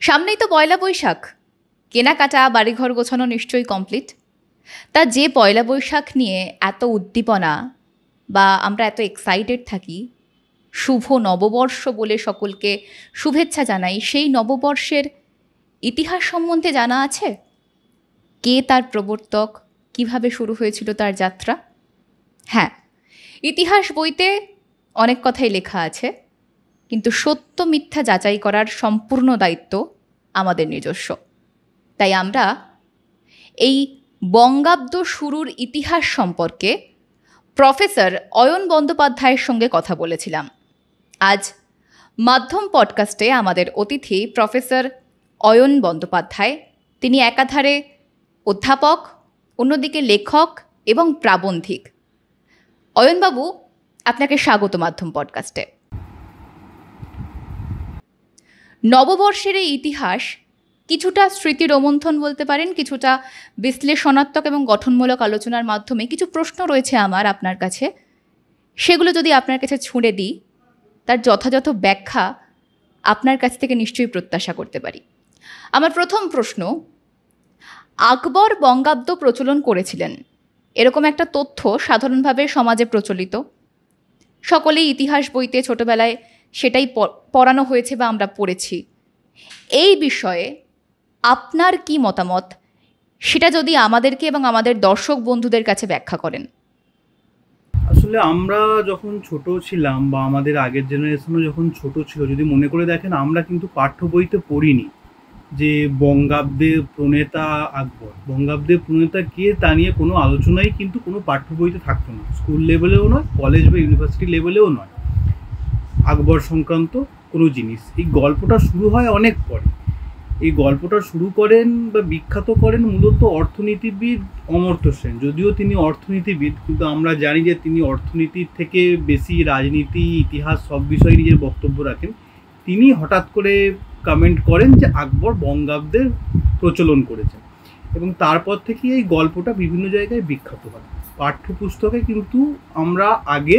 সামনেই তো পয়লা বৈশাখ, কেনাকাটা বাড়িঘর গোছানো নিশ্চয়ই কমপ্লিট। তা যে পয়লা বৈশাখ নিয়ে এত উদ্দীপনা বা আমরা এত এক্সাইটেড থাকি, শুভ নববর্ষ বলে সকলকে শুভেচ্ছা জানাই, সেই নববর্ষের ইতিহাস সম্বন্ধে জানা আছে? কে তার প্রবর্তক, কিভাবে শুরু হয়েছিল তার যাত্রা? হ্যাঁ, ইতিহাস বইতে অনেক কথাই লেখা আছে, কিন্তু সত্য মিথ্যা যাচাই করার সম্পূর্ণ দায়িত্ব আমাদের নিজস্ব। তাই আমরা এই বঙ্গাব্দ শুরুর ইতিহাস সম্পর্কে প্রফেসর অয়ন বন্দ্যোপাধ্যায়ের সঙ্গে কথা বলেছিলাম। আজ মাধ্যম পডকাস্টে আমাদের অতিথি প্রফেসর অয়ন বন্দ্যোপাধ্যায়। তিনি একাধারে অধ্যাপক, অন্যদিকে লেখক এবং প্রাবন্ধিক। অয়নবাবু, আপনাকে স্বাগত মাধ্যম পডকাস্টে। নববর্ষের এই ইতিহাস কিছুটা স্মৃতি রোমন্থন বলতে পারেন, কিছুটা বিশ্লেষণাত্মক এবং গঠনমূলক আলোচনার মাধ্যমে কিছু প্রশ্ন রয়েছে আমার আপনার কাছে। সেগুলো যদি আপনার কাছে ছুঁড়ে দিই, তার যথাযথ ব্যাখ্যা আপনার কাছ থেকে নিশ্চয়ই প্রত্যাশা করতে পারি। আমার প্রথম প্রশ্ন, আকবর বঙ্গাব্দ প্রচলন করেছিলেন এরকম একটা তথ্য সাধারণভাবে সমাজে প্রচলিত, সকলেই ইতিহাস বইতে ছোটবেলায় সেটাই পড়ানো হয়েছে বা আমরা পড়েছি। এই বিষয়ে আপনার কি মতামত, সেটা যদি আমাদেরকে এবং আমাদের দর্শক বন্ধুদের কাছে ব্যাখ্যা করেন। আসলে আমরা যখন ছোট ছিলাম বা আমাদের আগের জেনারেশনও যখন ছোট ছিল, যদি মনে করে দেখেন, আমরা কিন্তু পাঠ্য বইতে পড়িনি যে বঙ্গাব্দে প্রণেতা আকবর। বঙ্গাব্দে প্রণেতা কে তা নিয়ে কোনো আলোচনাই কিন্তু কোনো পাঠ্য বইতে থাকতো না, স্কুল লেভেলেও নয়, কলেজ বা ইউনিভার্সিটি লেভেলেও নয় আকবর সংক্রান্ত কোনো জিনিস। এই গল্পটা শুরু হয় অনেক পরে। এই গল্পটা শুরু করেন বা বিখ্যাত করেন মূলত অর্থনীতিবিদ অমর্ত্য সেন। যদিও তিনি অর্থনীতিবিদ, কিন্তু আমরা জানি যে তিনি অর্থনীতির থেকে বেশি রাজনীতি, ইতিহাস সব বিষয়ে নিজের বক্তব্য রাখেন। তিনি হঠাৎ করে কমেন্ট করেন যে আকবর বঙ্গাব্দের প্রচলন করেছেন, এবং তারপর থেকে এই গল্পটা বিভিন্ন জায়গায় বিখ্যাত হয়। পাঠ্যপুস্তকে কিন্তু আমরা আগে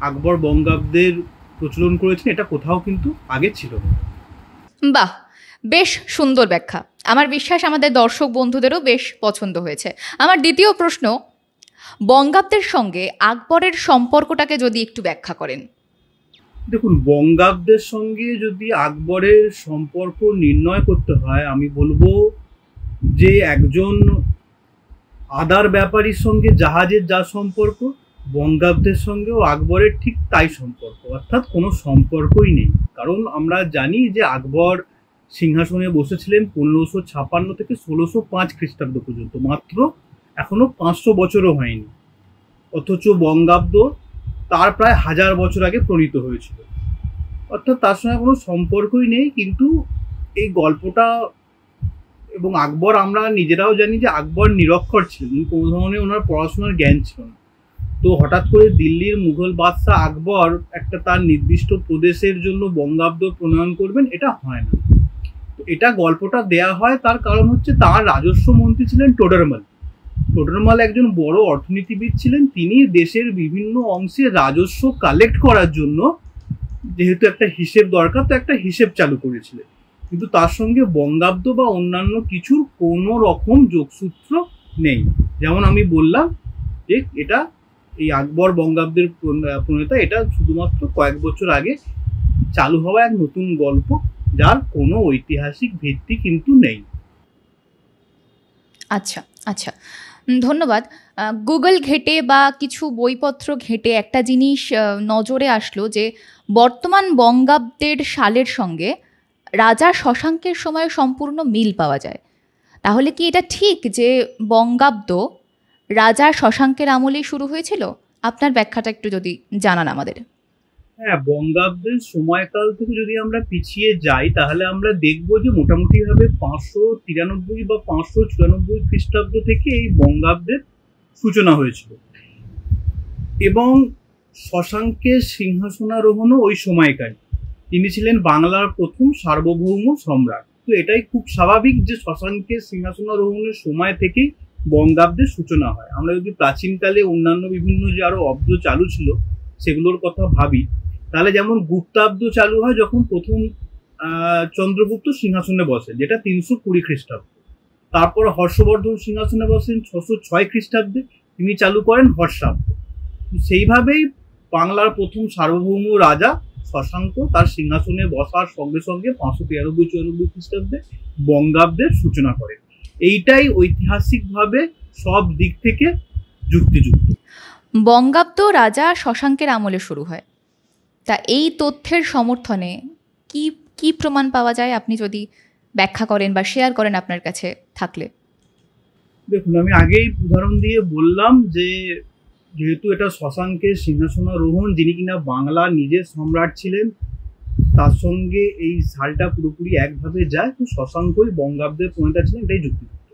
আকবর বঙ্গাব্দের প্রচলন করেছেন এটা কোথাও কিন্তু আগে ছিল না। বাহ, বেশ সুন্দর ব্যাখ্যা। আমার বিশ্বাস আমাদের দর্শক বন্ধুদেরও বেশ পছন্দ হয়েছে। আমার দ্বিতীয় প্রশ্ন, বঙ্গাব্দের সঙ্গে আকবরের সম্পর্কটাকে যদি একটু ব্যাখ্যা করেন। দেখুন, বঙ্গাব্দের সঙ্গে যদি আকবরের সম্পর্ক নির্ণয় করতে হয়, আমি বলবো যে একজন আদার ব্যাপারীর সঙ্গে জাহাজের যা সম্পর্ক, বঙ্গাব্দের সঙ্গেও আকবরের ঠিক তাই সম্পর্ক, অর্থাৎ কোনো সম্পর্কই নেই। কারণ আমরা জানি যে আকবর সিংহাসনে বসেছিলেন 1556 থেকে 1605 খ্রিস্টাব্দ পর্যন্ত, মাত্র এখনো 500 বছরও হয়নি। অথচ বঙ্গাব্দ তার প্রায় 1000 বছর আগে প্রণীত হয়েছিল, অর্থাৎ তার সঙ্গে কোনো সম্পর্কই নেই। কিন্তু এই গল্পটা, এবং আকবর, আমরা নিজেরাও জানি যে আকবর নিরক্ষর ছিলেন, কোনো ধরনের ওনার পড়াশোনার জ্ঞান ছিল না। তো হঠাৎ করে দিল্লির মুঘল বাদশাহ আকবর একটা তার নির্দিষ্ট প্রদেশের জন্য বঙ্গাব্দ প্রণয়ন করবেন, এটা হয় না। তো এটা গল্পটা দেয়া হয়, তার কারণ হচ্ছে তার রাজস্ব মন্ত্রী ছিলেন টোডরমাল। টোডরমাল একজন বড় অর্থনীতিবিদ ছিলেন। তিনি দেশের বিভিন্ন অংশে রাজস্ব কালেক্ট করার জন্য, যেহেতু একটা হিসেব দরকার, তো একটা হিসেব চালু করেছিলেন। কিন্তু তার সঙ্গে বঙ্গাব্দ বা অন্যান্য কিছুর কোনো রকম যোগসূত্র নেই। যেমন আমি বললাম যে এটা এই আকবর বঙ্গাব্দের প্রণেতা, এটা শুধুমাত্র কয়েক বছর আগে চালু হওয়া এক নতুন গল্প, যার কোনো ঐতিহাসিক ভিত্তি কিন্তু নেই। আচ্ছা আচ্ছা, ধন্যবাদ। গুগল ঘেটে বা কিছু বইপত্র ঘেটে একটা জিনিস নজরে আসলো যে বর্তমান বঙ্গাব্দের সালের সঙ্গে রাজা শশাঙ্কের সময় সম্পূর্ণ মিল পাওয়া যায়। তাহলে কি এটা ঠিক যে বঙ্গাব্দ রাজা শশাঙ্কের আমলেই শুরু হয়েছিল? আপনার ব্যাখ্যাটা একটু যদি জানান আমাদের। হ্যাঁ, বঙ্গাব্দের সময়কাল থেকে যদি আমরা পিছিয়ে যাই, তাহলে আমরা দেখব যে মোটামুটিভাবে 593 বা 594 খ্রিস্টাব্দ থেকে এই বঙ্গাব্দের সূচনা হয়েছিল, এবং শশাঙ্কের সিংহাসনারোহণও ওই সময়কারী। তিনি ছিলেন বাংলার প্রথম সার্বভৌম সম্রাট। তো এটাই খুব স্বাভাবিক যে শশাঙ্কের সিংহাসনারোহণের সময় থেকেই বঙ্গাব্দের সূচনা হয়। আমরা যদি প্রাচীনকালে অন্যান্য বিভিন্ন যে আরো অব্দ চালু ছিল সেগুলোর কথা ভাবি, তাহলে যেমন গুপ্তাব্দ চালু হয় যখন প্রথম চন্দ্রগুপ্ত সিংহাসনে বসে, যেটা 320 খ্রিস্টাব্দ। তারপর হর্ষবর্ধন সিংহাসনে বসেন 606 খ্রিস্টাব্দে, তিনি চালু করেন হর্ষাব্দ। সেইভাবেই বাংলার প্রথম সার্বভৌম রাজা শশাঙ্ক তার সিংহাসনে বসার সঙ্গে সঙ্গে 593-94 খ্রিস্টাব্দে বঙ্গাব্দের সূচনা করেন। এইটাই ঐতিহাসিকভাবে সব দিক থেকে যুক্তিযুক্ত। বঙ্গাব্দ রাজা শশাঙ্কের আমলে শুরু হয়। তা এই তথ্যের সমর্থনে কি কি প্রমাণ পাওয়া যায়, আপনি যদি ব্যাখ্যা করেন বা শেয়ার করেন আপনার কাছে থাকলে। দেখুন, আমি আগেই উদাহরণ দিয়ে বললাম যে যেহেতু এটা শশাঙ্কের সিংহাসনারোহণ, যিনি কিনা বাংলার নিজের সম্রাট ছিলেন, তার সঙ্গে এই সালটা পুরোপুরি একভাবে যায়, তো শশাঙ্কই বঙ্গাব্দের প্রণেতা ছিলেন, এটাই যুক্তিযুক্ত।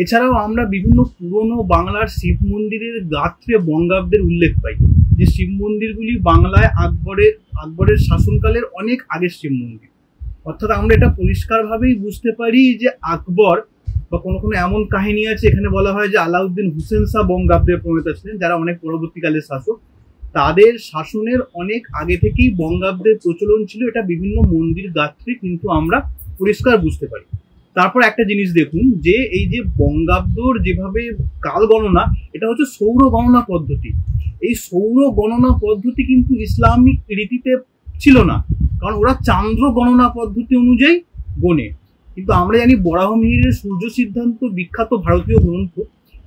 এছাড়াও আমরা বিভিন্ন পুরনো বাংলার শিব মন্দিরের গাত্রে বঙ্গাব্দের উল্লেখ পাই, যে শিব মন্দিরগুলি বাংলায় আকবরের শাসনকালের অনেক আগের শিব মন্দির। অর্থাৎ আমরা এটা পরিষ্কারভাবেই বুঝতে পারি যে আকবর বা কোনো কোনো এমন কাহিনী আছে, এখানে বলা হয় যে আলাউদ্দিন হুসেন শাহ বঙ্গাব্দের প্রণেতা ছিলেন, যারা অনেক পরবর্তীকালের শাসক, তাদের শাসনের অনেক আগে থেকেই বঙ্গাব্দের প্রচলন ছিল। এটা বিভিন্ন মন্দির গাত্রে কিন্তু আমরা পরিষ্কার বুঝতে পারি। তারপর একটা জিনিস দেখুন, যে এই যে বঙ্গাব্দর যেভাবে কাল গণনা, এটা হচ্ছে সৌর গণনা পদ্ধতি। এই সৌর গণনা পদ্ধতি কিন্তু ইসলামিক রীতিতে ছিল না, কারণ ওরা চান্দ্র গণনা পদ্ধতি অনুযায়ী গোনে। কিন্তু আমরা জানি বরাহমিহিরের সূর্য সিদ্ধান্ত বিখ্যাত ভারতীয় গ্রন্থ,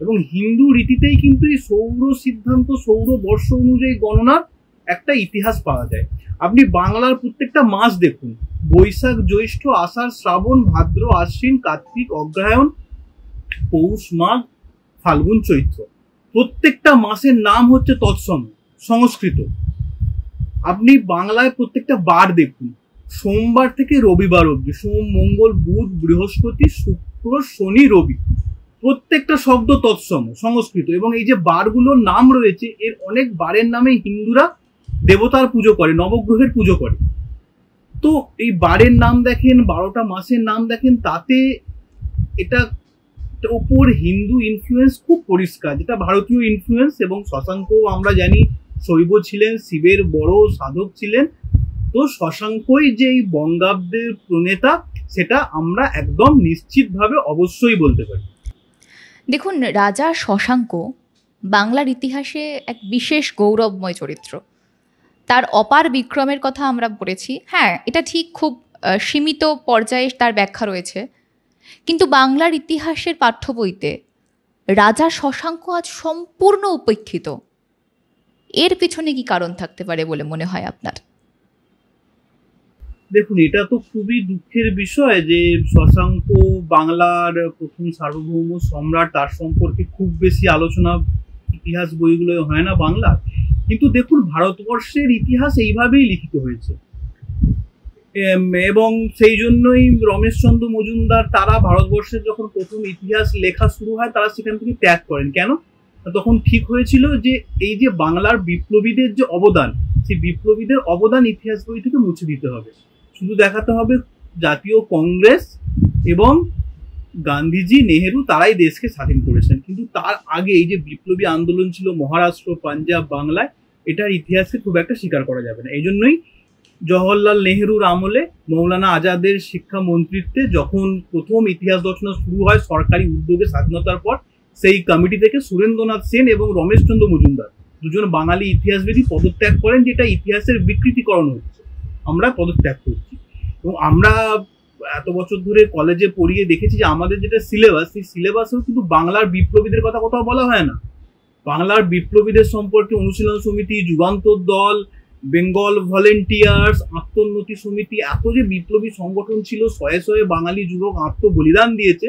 এবং হিন্দু রীতিতেই কিন্তু এই সৌর সিদ্ধান্ত, সৌর বর্ষ অনুযায়ী গণনার একটা ইতিহাস পাওয়া যায়। আপনি বাংলার প্রত্যেকটা মাস দেখুন, বৈশাখ, জ্যৈষ্ঠ, আষাঢ়, শ্রাবণ, ভাদ্র, আশ্বিন, কার্তিক, অগ্রহায়ণ, পৌষ, মাঘ, ফাল্গুন, চৈত্র, প্রত্যেকটা মাসের নাম হচ্ছে তৎসম সংস্কৃত। আপনি বাংলায় প্রত্যেকটা বার দেখুন, সোমবার থেকে রবিবার অবধি, সোম, মঙ্গল, বুধ, বৃহস্পতি, শুক্র, শনি, রবি, প্রত্যেকটা শব্দ তৎসম সংস্কৃত। এবং এই যে বারগুলোর নাম রয়েছে, এর অনেক বারের নামে হিন্দুরা দেবতার পুজো করে, নবগ্রহের পুজো করে। তো এই বারের নাম দেখেন, 12টা মাসের নাম দেখেন, তাতে এটা ওপর হিন্দু ইনফ্লুয়েন্স খুব পরিষ্কার, যেটা ভারতীয় ইনফ্লুয়েন্স। এবং শশাঙ্ক আমরা জানি শৈব ছিলেন, শিবের বড় সাধক ছিলেন। তো শশাঙ্কই যে এই বঙ্গাব্দের প্রণেতা, সেটা আমরা একদম নিশ্চিতভাবে অবশ্যই বলতে পারি। দেখুন, রাজা শশাঙ্ক বাংলার ইতিহাসে এক বিশেষ গৌরবময় চরিত্র। তার অপার বিক্রমের কথা আমরা পড়েছি, হ্যাঁ এটা ঠিক, খুব সীমিত পর্যায়ে তার ব্যাখ্যা রয়েছে। কিন্তু বাংলার ইতিহাসের পাঠ্য বইতে রাজা শশাঙ্ক আজ সম্পূর্ণ উপেক্ষিত। এর পিছনে কি কারণ থাকতে পারে বলে মনে হয় আপনার? দেখুন, এটা তো খুবই দুঃখের বিষয় যে শশাঙ্ক বাংলার প্রথম সার্বভৌম সম্রাট, তার সম্পর্কে খুব বেশি আলোচনা ইতিহাস বইগুলো হয় না বাংলা। কিন্তু দেখুন, ভারতবর্ষের ইতিহাস এইভাবেই লিখিত হয়েছে, এবং সেই জন্যই রমেশচন্দ্র মজুমদার তারা ভারতবর্ষের যখন প্রথম ইতিহাস লেখা শুরু হয়, তারা সেখান থেকে ত্যাগ করেন। কেন? তখন ঠিক হয়েছিল যে এই যে বাংলার বিপ্লবীদের যে অবদান, সেই বিপ্লবীদের অবদান ইতিহাস বই থেকে মুছে দিতে হবে। শুধু দেখাতে হবে জাতীয় কংগ্রেস এবং গান্ধীজি, নেহেরু, তারাই দেশকে স্বাধীন করেছেন। কিন্তু তার আগে এই যে বিপ্লবী আন্দোলন ছিল মহারাষ্ট্র, পাঞ্জাব, বাংলায়, এটার ইতিহাসকে খুব একটা স্বীকার করা যাবে না। এই জন্যই জওহরলাল নেহেরুর আমলে মৌলানা আজাদের শিক্ষা মন্ত্রিত্বে যখন প্রথম ইতিহাস রচনা শুরু হয় সরকারি উদ্যোগে স্বাধীনতার পর, সেই কমিটি থেকে সুরেন্দ্রনাথ সেন এবং রমেশচন্দ্র মজুমদার, দুজন বাঙালি ইতিহাসবিদ, পদত্যাগ করেন, যেটা ইতিহাসের বিকৃতিকরণ হচ্ছে, আমরা পদত্যাগ করছি। এবং আমরা এত বছর ধরে কলেজে পড়িয়ে দেখেছি যে আমাদের যেটা সিলেবাস, সেই সিলেবাসেও কিন্তু বাংলার বিপ্লবীদের কথা কোথাও বলা হয় না। বাংলার বিপ্লবীদের সম্পর্কে অনুশীলন সমিতি, যুগান্তর দল, বেঙ্গল ভলেন্টিয়ার্স, আত্মোন্নতি সমিতি, এত যে বিপ্লবী সংগঠন ছিল, শয়ে শয়ে বাঙালি যুবক আত্মবলিদান দিয়েছে,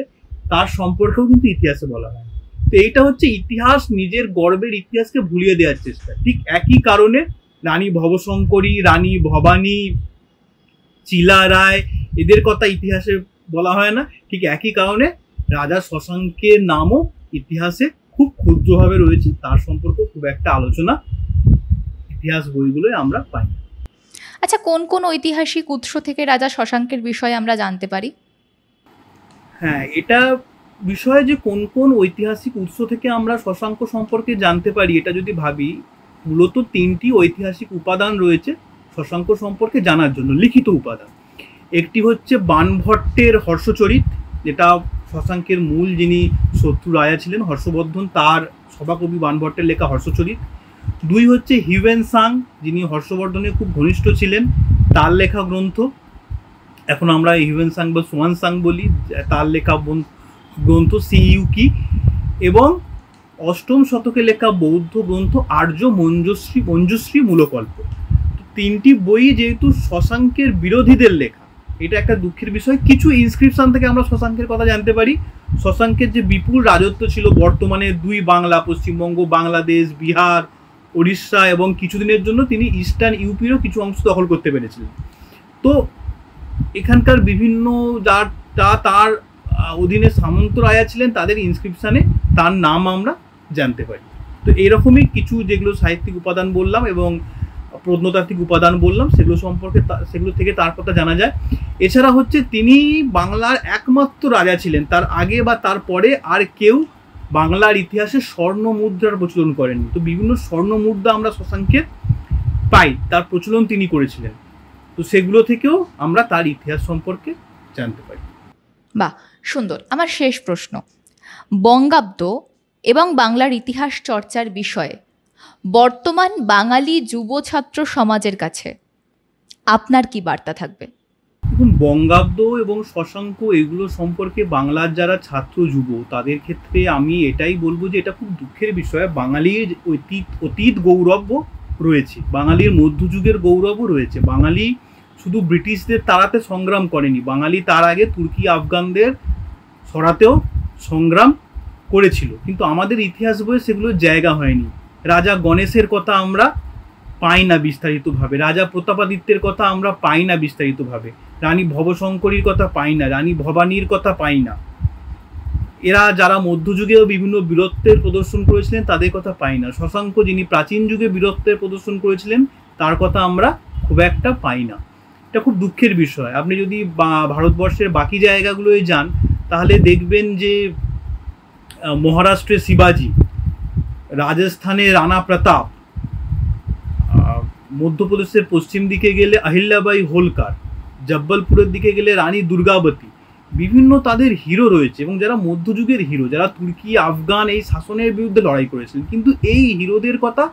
তার সম্পর্কেও কিন্তু ইতিহাসে বলা হয়। তো এইটা হচ্ছে ইতিহাস নিজের গর্বের ইতিহাসকে ভুলিয়ে দেওয়ার চেষ্টা। ঠিক একই কারণে রানী ভবশঙ্করী, রানী ভবানী, চিলা রায়, এদের কথা ইতিহাসে বলা হয় না। ঠিক একই কারণে রাজা শশাঙ্কের নামও ইতিহাসে খুব ক্ষুদ্রভাবে রয়েছে, তার সম্পর্কে খুব একটা আলোচনা ইতিহাস বইগুলোয় আমরা পাই। আচ্ছা, কোন কোন ঐতিহাসিক উৎস থেকে রাজা শশাঙ্কের বিষয়ে আমরা জানতে পারি? হ্যাঁ, এটা বিষয়ে যে কোন কোন ঐতিহাসিক উৎস থেকে আমরা শশাঙ্ক সম্পর্কে জানতে পারি, এটা যদি ভাবি, মূলত 3টি ঐতিহাসিক উপাদান রয়েছে শশাঙ্ক সম্পর্কে জানার জন্য, লিখিত উপাদান। একটি হচ্ছে বাণভট্টের হর্ষচরিত, যেটা শশাঙ্কের মূল যিনি শত্রু রাজা ছিলেন হর্ষবর্ধন, তার সভাকবি বাণভট্টের লেখা হর্ষচরিত। 2 হচ্ছে হিউয়েন সাং, যিনি হর্ষবর্ধনের খুব ঘনিষ্ঠ ছিলেন, তার লেখা গ্রন্থ, এখন আমরা হিউয়েন সাং বা সোয়ানসাং বলি, তার লেখা গ্রন্থ সিইউকি। এবং 8ম শতকে লেখা বৌদ্ধ গ্রন্থ আর্য মঞ্জুশ্রী মূলকল্প। 3টি বই যেহেতু শশাঙ্কের বিরোধীদের লেখা, এটা একটা দুঃখের বিষয়। কিছু ইনস্ক্রিপশন থেকে আমরা শশাঙ্কের কথা জানতে পারি। শশাঙ্কের যে বিপুল রাজত্ব ছিল, বর্তমানে 2 বাংলা, পশ্চিমবঙ্গ, বাংলাদেশ, বিহার, উড়িষ্যা, এবং কিছুদিনের জন্য তিনি ইস্টার্ন ইউপিরও কিছু অংশ দখল করতে পেরেছিলেন। তো এখানকার বিভিন্ন তার অধীনে সামন্ত রাজা ছিলেন, তাদের ইনস্ক্রিপশানে তার নাম আমরা জানতে পারি। তো এরকমই কিছু যেগুলো সাহিত্যিক উপাদান বললাম এবং প্রত্নতাত্ত্বিক উপাদান বললাম, সেগুলো সম্পর্কে সেগুলো থেকে তার কথা জানা যায়। এছাড়া হচ্ছে তিনি বাংলার একমাত্র রাজা ছিলেন, তার আগে বা তার পরে আর কেউ বাংলার ইতিহাসে স্বর্ণ মুদ্রার প্রচলন করেননি। তো বিভিন্ন স্বর্ণ মুদ্রা আমরা শশাঙ্কের পাই, তার প্রচলন তিনি করেছিলেন। তো সেগুলো থেকেও আমরা তার ইতিহাস সম্পর্কে জানতে পারি। বাহ, সুন্দর। আমার শেষ প্রশ্ন, বঙ্গাব্দ এবং বাংলার ইতিহাস চর্চার বিষয়ে বর্তমান বাঙালি যুব ছাত্র সমাজের কাছে আপনার কি বার্তা থাকবে? দেখুন, বঙ্গাব্দ এবং শশাঙ্ক এগুলো সম্পর্কে বাংলার যারা ছাত্র যুব, তাদের ক্ষেত্রে আমি এটাই বলবো যে এটা খুব দুঃখের বিষয়। বাঙালির অতীত গৌরব রয়েছে, বাঙালির মধ্যযুগের গৌরবও রয়েছে। বাঙালি শুধু ব্রিটিশদের তাড়াতে সংগ্রাম করেনি, বাঙালি তার আগে তুর্কি আফগানদের সরাতেও সংগ্রাম করেছিল, কিন্তু আমাদের ইতিহাস বইয়ে সেগুলোর জায়গা হয়নি। রাজা গণেশের কথা আমরা পাই না বিস্তারিতভাবে, রাজা প্রতাপাদিত্যের কথা আমরা পাই না বিস্তারিতভাবে, রানী ভবশঙ্করীর কথা পাই না, রানী ভবানীর কথা পাই না। এরা যারা মধ্যযুগেও বিভিন্ন বীরত্বের প্রদর্শন করেছিলেন তাদের কথা পাই না। শশাঙ্ক যিনি প্রাচীন যুগে বীরত্বের প্রদর্শন করেছিলেন তার কথা আমরা খুব একটা পাই না। এটা খুব দুঃখের বিষয়। আপনি যদি ভারতবর্ষের বাকি জায়গাগুলোয় যান তাহলে দেখবেন যে মহারাষ্ট্রে শিবাজি, রাজস্থানে রানা প্রতাপ, মধ্যপ্রদেশের পশ্চিম দিকে গেলে আহিল্যাবাই হোলকার, জব্বলপুরের দিকে গেলে রানী দুর্গাবতী, বিভিন্ন তাদের হিরো রয়েছে এবং যারা মধ্যযুগের হিরো, যারা তুর্কি আফগান এই শাসনের বিরুদ্ধে লড়াই করেছিলেন। কিন্তু এই হিরোদের কথা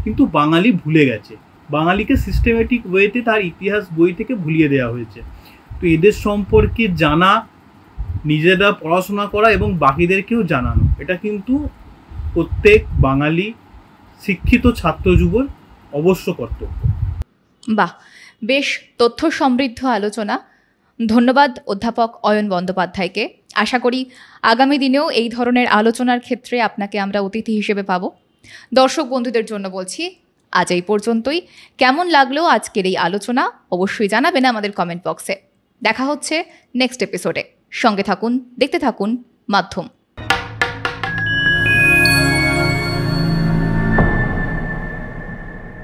কিন্তু বাঙালি ভুলে গেছে, বাঙালিকে সিস্টেমেটিক ওয়েতে তার ইতিহাস বই থেকে ভুলিয়ে দেওয়া হয়েছে। তো এদের সম্পর্কে জানা, নিজেরা পড়াশোনা করা এবং বাকিদেরকেও জানানো, এটা কিন্তু প্রত্যেক বাঙালি শিক্ষিত ছাত্র যুবর অবশ্য কর্তব্য। বাহ, বেশ তথ্য সমৃদ্ধ আলোচনা। ধন্যবাদ অধ্যাপক অয়ন বন্দ্যোপাধ্যায়কে। আশা করি আগামী দিনেও এই ধরনের আলোচনার ক্ষেত্রে আপনাকে আমরা অতিথি হিসেবে পাবো। দর্শক বন্ধুদের জন্য বলছি, আজ এই পর্যন্তই। কেমন লাগলো আজকের এই আলোচনা অবশ্যই জানাবেন আমাদের কমেন্ট বক্সে। দেখা হচ্ছে নেক্সট এপিসোডে। সঙ্গে থাকুন, দেখতে থাকুন মাধ্যম।